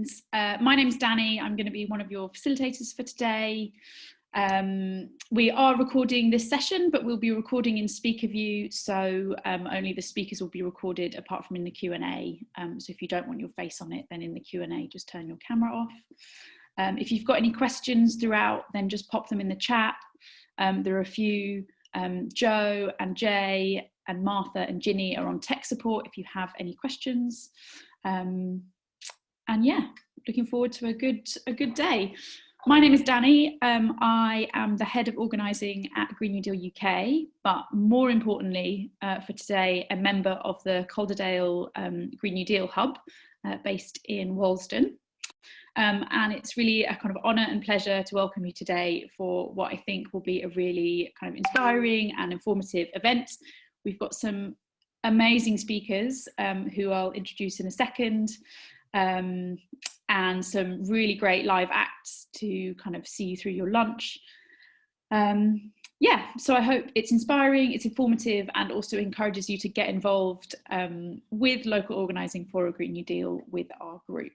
friends. My name's Danny. I'm going to be one of your facilitators for today. We are recording this session, but we'll be recording in speaker view, so only the speakers will be recorded apart from in the Q&A. So if you don't want your face on it, then in the Q&A just turn your camera off. If you've got any questions throughout, then just pop them in the chat. There are a few, Joe and Jay and Martha and Ginny are on tech support if you have any questions. And yeah, looking forward to a good day. My name is Danny. I am the head of organising at Green New Deal UK, but more importantly for today, a member of the Calderdale Green New Deal Hub based in Walsden. And it's really a kind of honour and pleasure to welcome you today for what I think will be a really kind of inspiring and informative event. We've got some amazing speakers who I'll introduce in a second, and some really great live acts to kind of see you through your lunch. Yeah, so I hope it's inspiring, it's informative, and also encourages you to get involved with local organising for a Green New Deal with our group.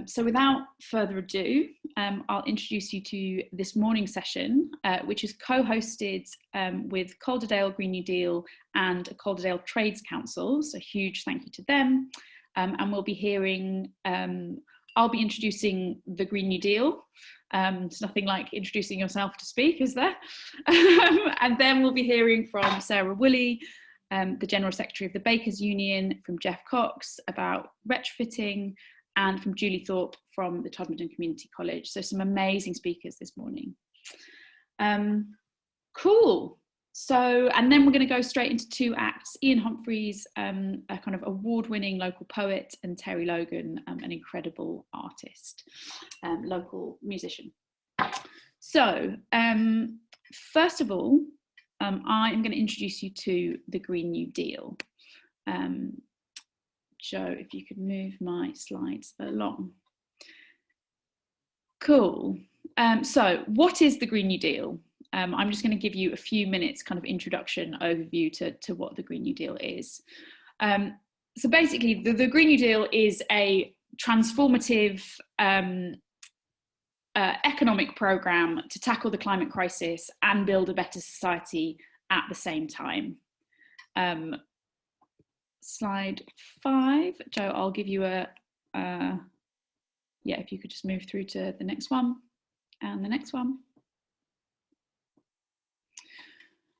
So without further ado, I'll introduce you to this morning's session, which is co-hosted with Calderdale Green New Deal and Calderdale Trades Council, so huge thank you to them. And we'll be hearing, I'll be introducing the Green New Deal. It's nothing like introducing yourself to speak, is there? And then we'll be hearing from Sarah Woolley, the General Secretary of the Bakers Union, from Jeff Cox about retrofitting, and from Julie Thorpe from the Todmorden Community College. So some amazing speakers this morning. Cool. So, and then we're going to go straight into two acts. Ian Humphreys, a kind of award-winning local poet, and Terry Logan, an incredible artist, local musician. So, first of all, I am going to introduce you to the Green New Deal. Joe, if you could move my slides along. Cool. So what is the Green New Deal? I'm just going to give you a few minutes kind of introduction overview to what the Green New Deal is. So basically the Green New Deal is a transformative economic programme to tackle the climate crisis and build a better society at the same time. Slide 5, Joe, I'll give you yeah, if you could just move through to the next one and the next one.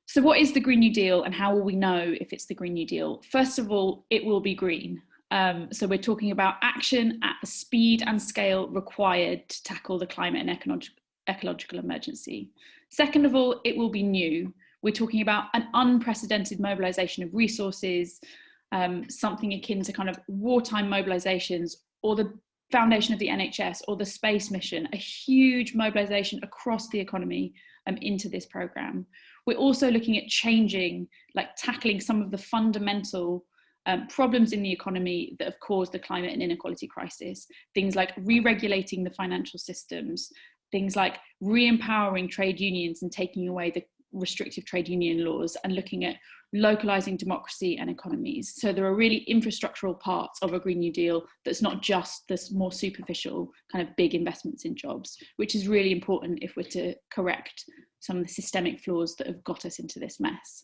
So what is the Green New Deal and how will we know if it's the Green New Deal? First of all, it will be green. So we're talking about action at the speed and scale required to tackle the climate and ecological emergency. Second of all, it will be new. We're talking about an unprecedented mobilisation of resources, something akin to kind of wartime mobilisations, or the foundation of the NHS or the space mission, a huge mobilisation across the economy into this programme. We're also looking at tackling some of the fundamental problems in the economy that have caused the climate and inequality crisis. Things like re-regulating the financial systems, things like re-empowering trade unions and taking away the restrictive trade union laws, and looking at localising democracy and economies. So there are really infrastructural parts of a Green New Deal that's not just this more superficial kind of big investments in jobs, which is really important if we're to correct some of the systemic flaws that have got us into this mess.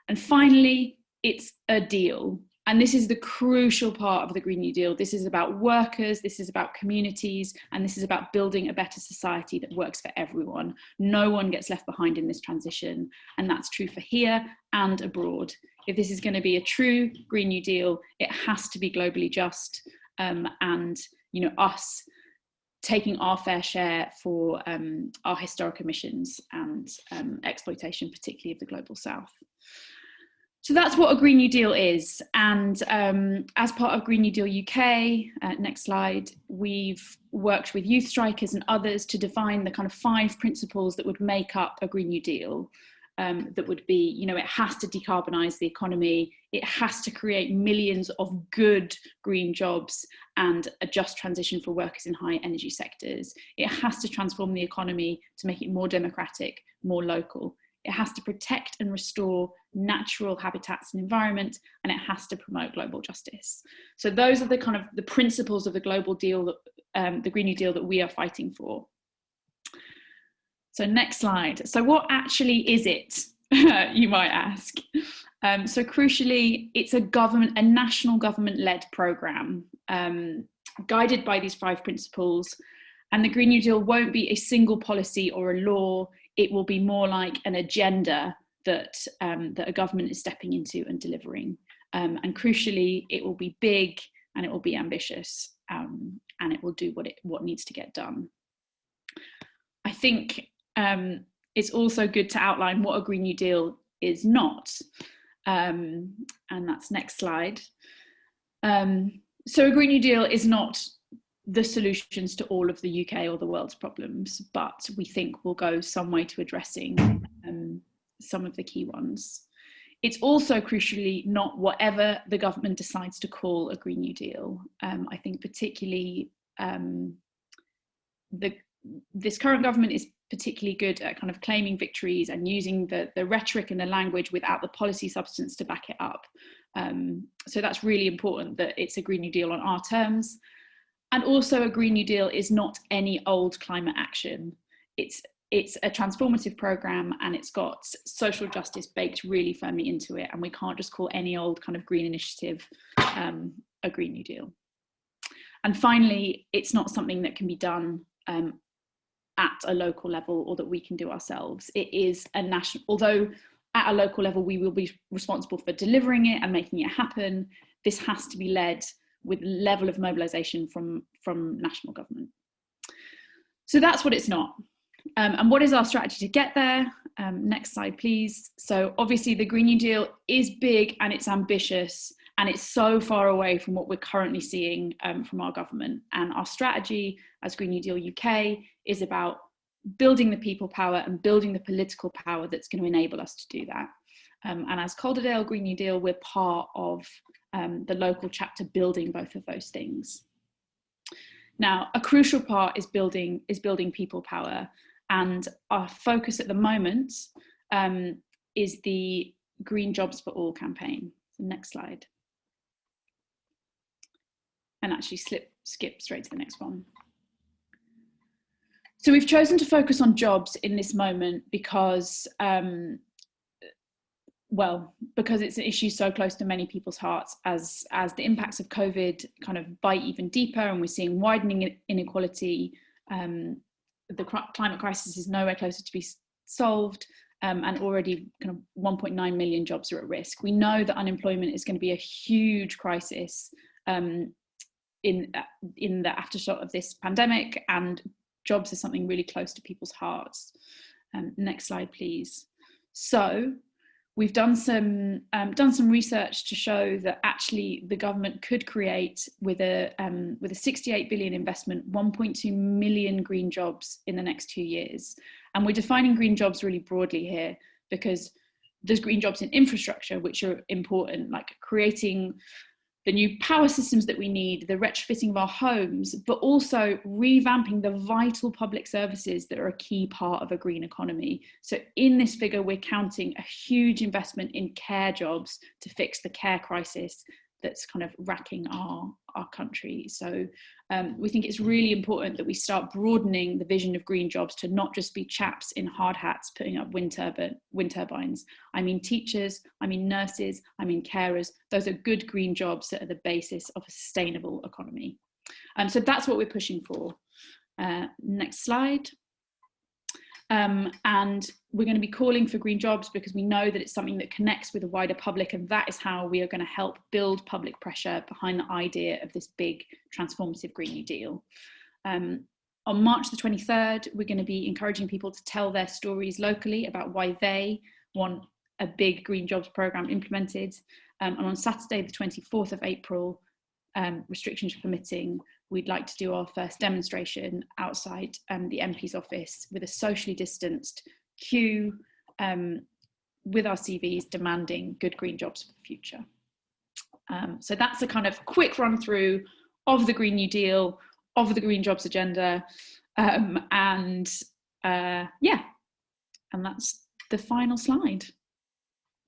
And finally, it's a deal. And this is the crucial part of the Green New Deal. This is about workers, this is about communities, and this is about building a better society that works for everyone. No one gets left behind in this transition, and that's true for here and abroad. If this is going to be a true Green New Deal, it has to be globally just, and us taking our fair share for our historic emissions and exploitation, particularly of the global south. So that's what a Green New Deal is. And as part of Green New Deal UK, next slide, we've worked with youth strikers and others to define the kind of 5 principles that would make up a Green New Deal. That would be, it has to decarbonise the economy, it has to create millions of good green jobs and a just transition for workers in high energy sectors. It has to transform the economy to make it more democratic, more local. it has to protect and restore natural habitats and environment, and it has to promote global justice. So those are the kind of the principles of the global deal, the Green New Deal, that we are fighting for. So next slide. So what actually is it, you might ask? So crucially, it's a national government-led programme guided by these 5 principles. And the Green New Deal won't be a single policy or a law. It will be more like an agenda that a government is stepping into and delivering. And crucially, it will be big and it will be ambitious, and it will do what needs to get done. I think it's also good to outline what a Green New Deal is not. And that's next slide. So a Green New Deal is not the solutions to all of the UK or the world's problems, but we think will go some way to addressing some of the key ones. It's also crucially not whatever the government decides to call a Green New Deal. I think particularly this current government is particularly good at kind of claiming victories and using the rhetoric and the language without the policy substance to back it up. So that's really important, that it's a Green New Deal on our terms. And also a Green New Deal is not any old climate action. It's a transformative programme, and it's got social justice baked really firmly into it. And we can't just call any old kind of green initiative a Green New Deal. And finally, it's not something that can be done at a local level or that we can do ourselves. It is a national, although at a local level we will be responsible for delivering it and making it happen, this has to be led with level of mobilisation from national government. So that's what it's not. And what is our strategy to get there? Next slide, please. So obviously the Green New Deal is big and it's ambitious, and it's so far away from what we're currently seeing from our government. And our strategy as Green New Deal UK is about building the people power and building the political power that's going to enable us to do that. And as Calderdale Green New Deal, we're part of the local chapter building both of those things. Now, a crucial part is building people power, and our focus at the moment is the Green Jobs for All campaign. So next slide. And actually skip straight to the next one. So we've chosen to focus on jobs in this moment because because it's an issue so close to many people's hearts as the impacts of COVID kind of bite even deeper, and we're seeing widening inequality. The climate crisis is nowhere closer to be solved, and already kind of 1.9 million jobs are at risk. We know that unemployment is going to be a huge crisis in the aftershock of this pandemic, and jobs is something really close to people's hearts. Next slide, please. So we've done some research to show that actually the government could create, with a 68 billion investment, 1.2 million green jobs in the next 2 years. And we're defining green jobs really broadly here, because there's green jobs in infrastructure, which are important, like creating the new power systems that we need, the retrofitting of our homes, but also revamping the vital public services that are a key part of a green economy. So in this figure, we're counting a huge investment in care jobs to fix the care crisis that's kind of racking our country. So we think it's really important that we start broadening the vision of green jobs to not just be chaps in hard hats putting up wind turbines. I mean teachers, I mean nurses, I mean carers. Those are good green jobs that are the basis of a sustainable economy. So that's what we're pushing for. Next slide. And we're going to be calling for green jobs because we know that it's something that connects with the wider public, and that is how we are going to help build public pressure behind the idea of this big transformative Green New Deal. On March the 23rd, we're going to be encouraging people to tell their stories locally about why they want a big green jobs programme implemented. And on Saturday the 24th of April, restrictions permitting, we'd like to do our first demonstration outside the MP's office with a socially distanced queue with our CVs demanding good green jobs for the future. So that's a kind of quick run through of the Green New Deal, of the green jobs agenda, and that's the final slide.